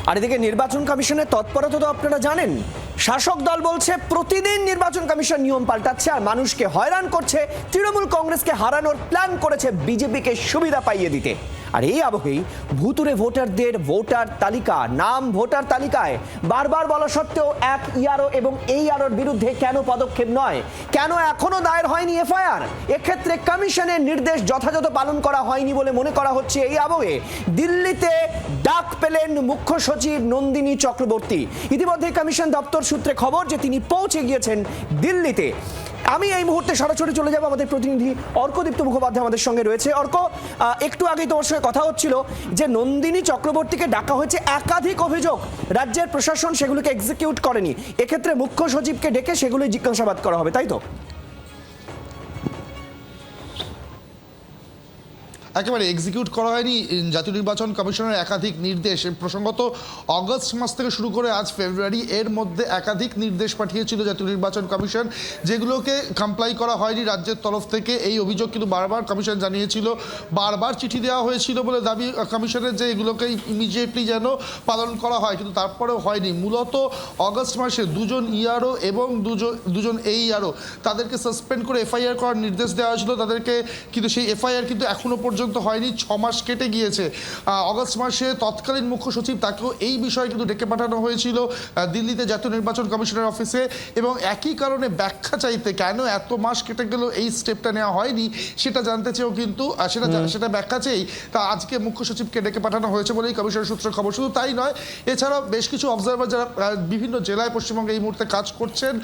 আর এদিকে নির্বাচন কমিশনের তৎপরতা তো আপনারা জানেন। শাসক দল বলছে প্রতিদিন নির্বাচন কমিশন নিয়ম পাল্টাচ্ছে আর মানুষকে হয়রান করছে। তৃণমূল কংগ্রেসকে হারানোর প্ল্যান করেছে বিজেপিকে সুবিধা পাইয়ে দিতে। আর এই আবহেই ভুতুরে ভোটারদের ভোটার তালিকা, নাম ভোটার তালিকায় বারবার বলা সত্ত্বেও এক ইআরও এবং এই আরোর বিরুদ্ধে কেন পদক্ষেপ নয়, কেন এখনো দায়ের হয়নি এফআইআর? এক্ষেত্রে কমিশনের নির্দেশ যথাযথ পালন করা হয়নি বলে মনে করা হচ্ছে। এই আবহে দিল্লিতে ডাক পেলেন মুখ্য সচিব নন্দিনী চক্রবর্তী। ইতিমধ্যে কমিশন দপ্তর সূত্রে খবর যে তিনি পৌঁছে গিয়েছেন দিল্লিতে। আমি এই মুহূর্তে সরাসরি চলে যাব, আমাদের প্রতিনিধি অর্কদীপ্ত মুখোপাধ্যায় আমাদের সঙ্গে রয়েছে। অর্ক, একটু আগেই তোমার সঙ্গে কথা হচ্ছিল যে নন্দিনী চক্রবর্তীকে ডাকা হয়েছে, একাধিক অভিযোগ রাজ্যের প্রশাসন সেগুলোকে এক্সিকিউট করেনি। এক্ষেত্রে মুখ্য সচিবকে ডেকে সেগুলোই জিজ্ঞাসাবাদ করা হবে, তাই তো? একেবারে এক্সিকিউট করা হয়নি। জাতীয় নির্বাচন কমিশনের একাধিক নির্দেশ, প্রসঙ্গত অগস্ট মাস থেকে শুরু করে আজ ফেব্রুয়ারি, এর মধ্যে একাধিক নির্দেশ পাঠিয়েছিল জাতীয় নির্বাচন কমিশন, যেগুলোকে কমপ্লাই করা হয়নি রাজ্যের তরফ থেকে। এই অভিযোগ কিন্তু বারবার কমিশন জানিয়েছিল, বারবার চিঠি দেওয়া হয়েছিল বলে দাবি কমিশনের যে এগুলোকে ইমিডিয়েটলি যেন পালন করা হয়, কিন্তু তারপরেও হয়নি। মূলত অগস্ট মাসে দুজন ইআরও এবং দুজন এইআরও তাদেরকে সাসপেন্ড করে এফআইআর করার নির্দেশ দেওয়া হয়েছিল তাদেরকে, কিন্তু সেই এফআইআর কিন্তু এখনো পর্যন্ত হয়নি। 6 মাস কেটে গিয়েছে। অগস্ট মাসে তৎকালীন মুখ্য সচিব তাকেও এই বিষয়ে কিন্তু ডেকে পাঠানো হয়েছিল দিল্লিতে জাতীয় নির্বাচন কমিশনের অফিসে, এবং একই কারণে ব্যাখ্যা চাইতে কেন এত মাস কেটে গেল এই স্টেপটা নেওয়া হয়নি সেটা জানতে চেয়েও কিন্তু সেটা ব্যাখ্যা চেয়েই তা আজকে মুখ্য সচিবকে ডেকে পাঠানো হয়েছে বলেই কমিশনের সূত্রে খবর। শুধু তাই নয়, এছাড়াও বেশ কিছু অবজারভার যারা বিভিন্ন জেলায় পশ্চিমবঙ্গে এই মুহূর্তে কাজ করছেন,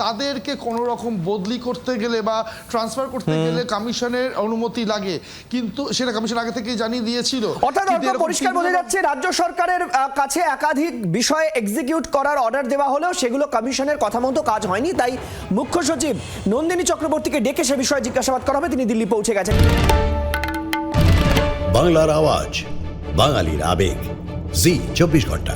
তাদেরকে কোনো রকম বদলি করতে গেলে বা ট্রান্সফার করতে গেলে কমিশনের অনুমতি লাগে, কিন্তু সেটা কমিশন আগে থেকেই জানিয়ে দিয়েছিল। অর্থাৎ পরিষ্কার বোঝা যাচ্ছে রাজ্য সরকারের কাছে একাধিক বিষয়ে এক্সিকিউট করার অর্ডার দেওয়া হলেও সেগুলো কমিশনের কথা মতো কাজ হয়নি। তাই মুখ্য সচিব নন্দিনী চক্রবর্তীকে ডেকে সে বিষয়ে জিজ্ঞাসাবাদ করা হবে। তিনি দিল্লি পৌঁছে গেছেন। বাংলার আওয়াজ, বাঙালির আবেগ, জি 24 ঘন্টা।